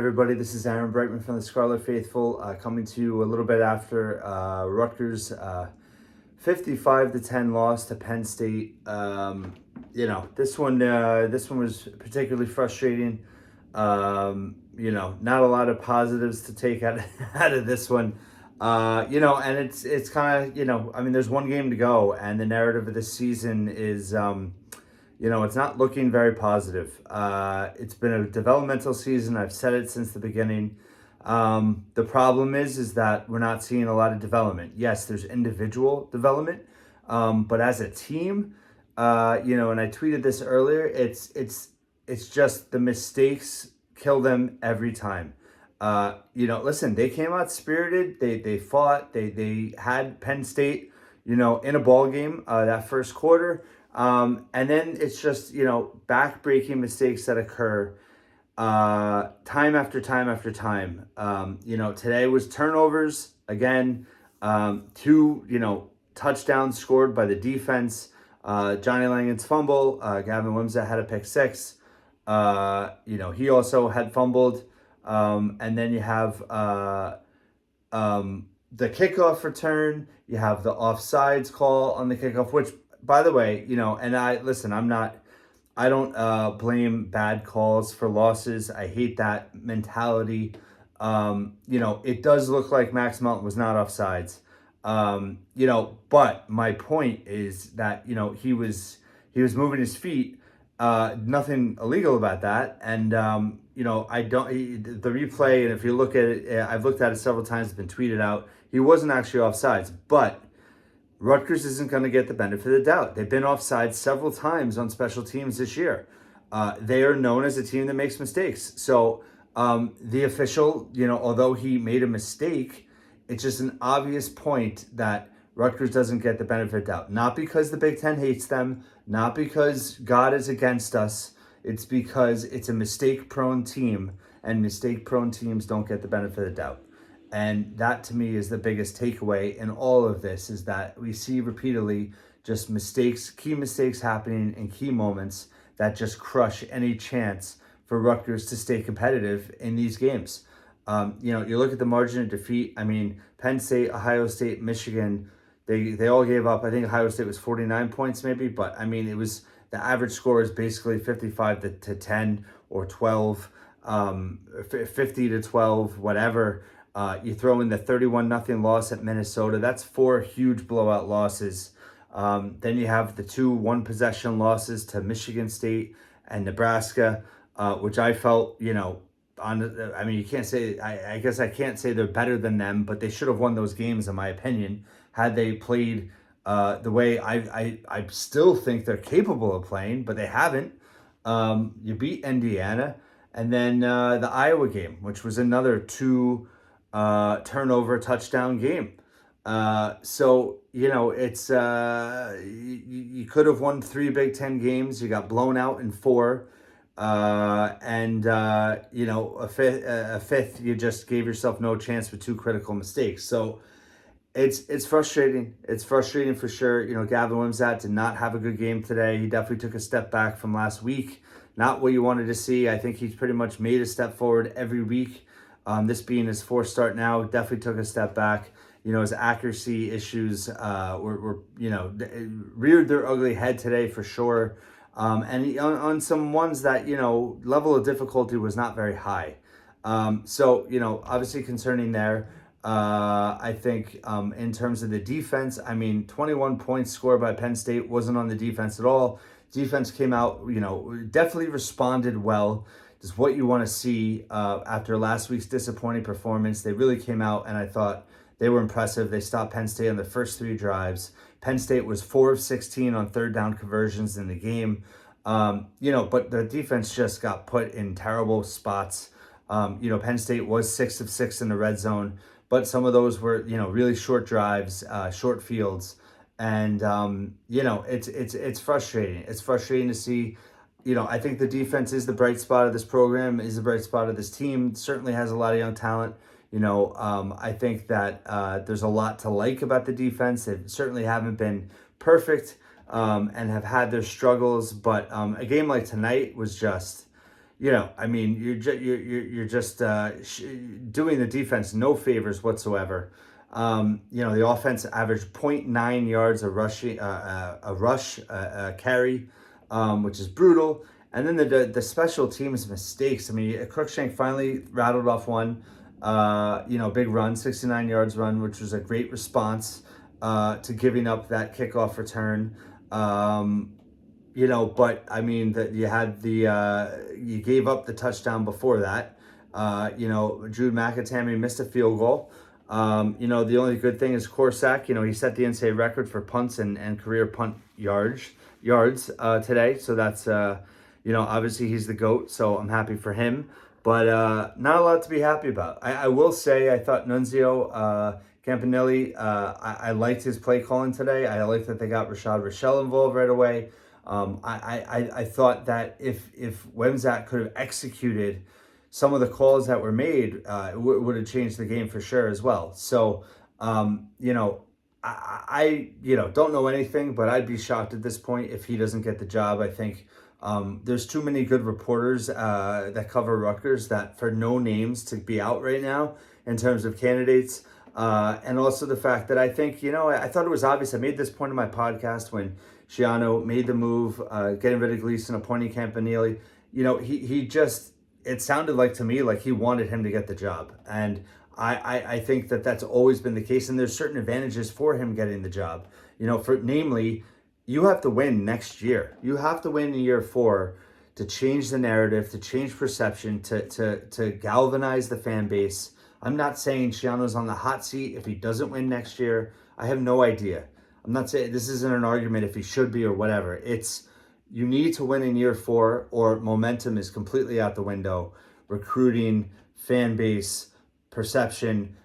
everybody. This is Aaron Breitman from the Scarlet Faithful, coming to you a little bit after Rutgers 55-10 loss to Penn State. This one was particularly frustrating. Not a lot of positives to take out of this one. And it's kind of, there's one game to go, and the narrative of this season is it's not looking very positive. It's been a developmental season. I've said it since the beginning. The problem is that we're not seeing a lot of development. Yes, there's individual development, but as a team, and I tweeted this earlier, it's just the mistakes kill them every time. Listen, they came out spirited. They fought. They had Penn State, in a ball game that first quarter. And then it's just, back-breaking mistakes that occur time after time after time. Today was turnovers again, two, touchdowns scored by the defense. Johnny Langen's fumble. Gavin Wimsatt had a pick six. He also had fumbled. And then you have the kickoff return. You have the offsides call on the kickoff, which, by the way, and I don't blame bad calls for losses. I hate that mentality. It does look like Max Melton was not offsides. But my point is that, he was moving his feet. Nothing illegal about that. And, the replay, and if you look at it, I've looked at it several times, it's been tweeted out. He wasn't actually offsides, but Rutgers isn't going to get the benefit of the doubt. They've been offside several times on special teams this year. They are known as a team that makes mistakes. So the official, although he made a mistake, it's just an obvious point that Rutgers doesn't get the benefit of the doubt. Not because the Big Ten hates them, not because God is against us. It's because it's a mistake-prone team, and mistake-prone teams don't get the benefit of the doubt. And that, to me, is the biggest takeaway in all of this, is that we see repeatedly just mistakes, key mistakes happening in key moments that just crush any chance for Rutgers to stay competitive in these games. You look at the margin of defeat. Penn State, Ohio State, Michigan, they all gave up. I think Ohio State was 49 points maybe, but it was the average score is basically 55 to 10 or 12, 50 to 12, whatever. You throw in the 31-0 loss at Minnesota. That's 4 huge blowout losses. Then you have the 2 one-possession losses to Michigan State and Nebraska, which I felt, you can't say, I guess I can't say they're better than them, but they should have won those games, in my opinion, had they played the way I still think they're capable of playing, but they haven't. You beat Indiana, and then the Iowa game, which was another 2 turnover touchdown game. It's you could have won 3 Big Ten games. You got blown out in 4, and a fifth you just gave yourself no chance with 2 critical mistakes. So it's frustrating. It's frustrating for sure. Gavin Wimsatt did not have a good game today. He definitely took a step back from last week. Not what you wanted to see. I think he's pretty much made a step forward every week. This being his 4th start now, definitely took a step back. His accuracy issues reared their ugly head today for sure. And on some ones that, level of difficulty was not very high. Obviously concerning there. I think in terms of the defense, 21 points scored by Penn State wasn't on the defense at all. Defense came out, definitely responded well. Is what you want to see after last week's disappointing performance. They really came out, and I thought they were impressive. They stopped Penn State on the first 3 drives. Penn State was 4 of 16 on 3rd down conversions in the game. But the defense just got put in terrible spots. Penn State was 6 of 6 in the red zone, but some of those were, really short drives, short fields. And, it's frustrating. It's frustrating to see. I think the defense is the bright spot of this program, is the bright spot of this team. Certainly has a lot of young talent. I think that there's a lot to like about the defense. They certainly haven't been perfect and have had their struggles. But a game like tonight was just, I mean, you're just doing the defense no favors whatsoever. The offense averaged zero point 0.9 yards a rush carry, which is brutal. And then the special teams mistakes. I mean, Crookshank finally rattled off one, big run, 69 yards run, which was a great response to giving up that kickoff return. But I mean that you gave up the touchdown before that. Drew McAtamney missed a field goal. The only good thing is Corsack. He set the NCAA record for punts and career punt yards today. So that's obviously he's the GOAT. So I'm happy for him. But not a lot to be happy about. I will say I thought Nunzio Campanelli. I liked his play calling today. I liked that they got Rashad Rochelle involved right away. I thought that if Wemzat could have executed some of the calls that were made, it would have changed the game for sure as well. So, I don't know anything, but I'd be shocked at this point if he doesn't get the job. I think there's too many good reporters that cover Rutgers that for no names to be out right now in terms of candidates. And also the fact that I think, I thought it was obvious. I made this point in my podcast when Schiano made the move, getting rid of Gleason, appointing Campanelli. He just, it sounded like to me like he wanted him to get the job. And I think that that's always been the case. And there's certain advantages for him getting the job. Namely, you have to win next year. You have to win in year 4 to change the narrative, to change perception, to galvanize the fan base. I'm not saying Schiano's on the hot seat if he doesn't win next year. I have no idea. I'm not saying this isn't an argument if he should be or whatever. It's you need to win in year 4 or momentum is completely out the window. Recruiting, fan base, perception.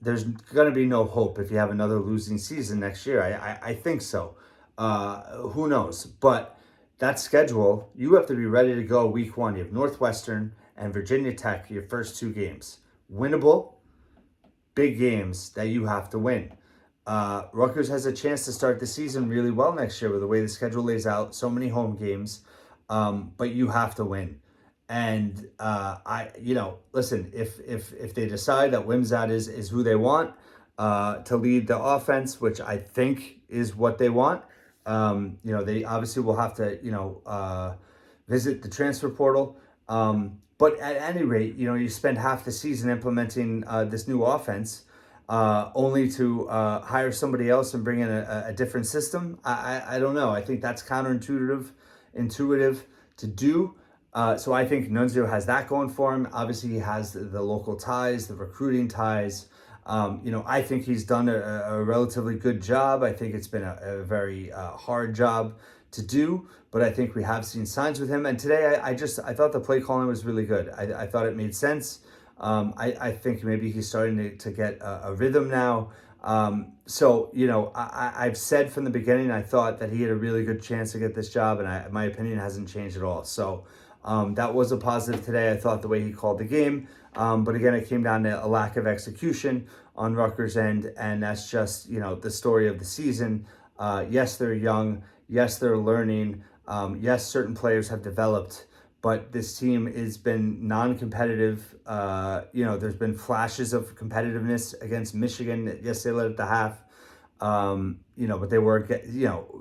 There's going to be no hope if you have another losing season next year. I think so. Who knows? But that schedule, you have to be ready to go week 1. You have Northwestern and Virginia Tech, your first 2 games. Winnable, big games that you have to win. Rutgers has a chance to start the season really well next year with the way the schedule lays out, so many home games, but you have to win. And listen, if they decide that Wimsatt is who they want to lead the offense, which I think is what they want, they obviously will have to visit the transfer portal. But at any rate, you spend half the season implementing this new offense. Only to hire somebody else and bring in a different system. I don't know. I think that's counterintuitive to do. So I think Nunzio has that going for him. Obviously, he has the local ties, the recruiting ties. I think he's done a relatively good job. I think it's been a very hard job to do, but I think we have seen signs with him. And today, I thought the play calling was really good. I thought it made sense. I think maybe he's starting to get a rhythm now. I've said from the beginning, I thought that he had a really good chance to get this job, and my opinion hasn't changed at all. So that was a positive today. I thought the way he called the game. But again, it came down to a lack of execution on Rutgers' end, and that's just, the story of the season. Yes, they're young. Yes, they're learning. Yes, certain players have developed. But this team has been non-competitive. There's been flashes of competitiveness against Michigan. Yes, they led at the half. But they were,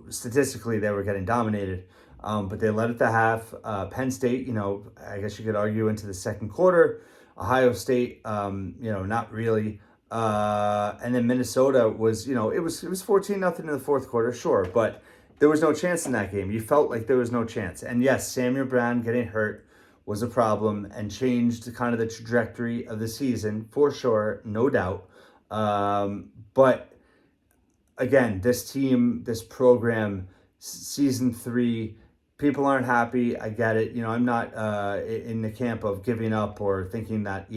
statistically, they were getting dominated. But they led at the half. Penn State, I guess you could argue into the second quarter. Ohio State, not really. And then Minnesota was, it was 14-0 in the fourth quarter, sure, but there was no chance in that game. You felt like there was no chance. And yes, Samuel Brown getting hurt was a problem and changed kind of the trajectory of the season for sure, no doubt. But again, this team, this program, season 3, people aren't happy. I get it. I'm not in the camp of giving up or thinking that,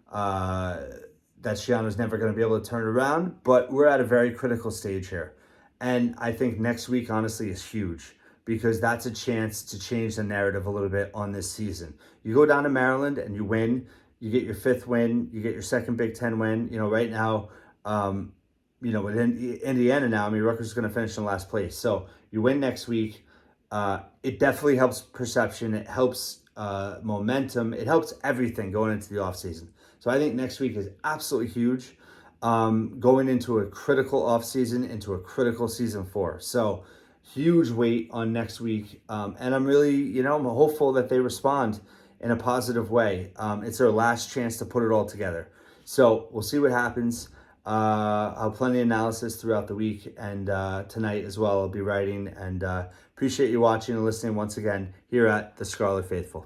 that Schiano's never going to be able to turn it around. But we're at a very critical stage here. And I think next week, honestly, is huge because that's a chance to change the narrative a little bit on this season. You go down to Maryland and you win. You get your 5th win. You get your 2nd Big Ten win. Right now, with Indiana now, Rutgers is going to finish in last place. So you win next week. It definitely helps perception. It helps momentum. It helps everything going into the offseason. So I think next week is absolutely huge, going into a critical offseason, into a critical season 4. So huge weight on next week. And I'm really, I'm hopeful that they respond in a positive way. It's their last chance to put it all together. So we'll see what happens. I'll have plenty of analysis throughout the week, and tonight as well I'll be writing, and appreciate you watching and listening once again here at the Scarlet Faithful.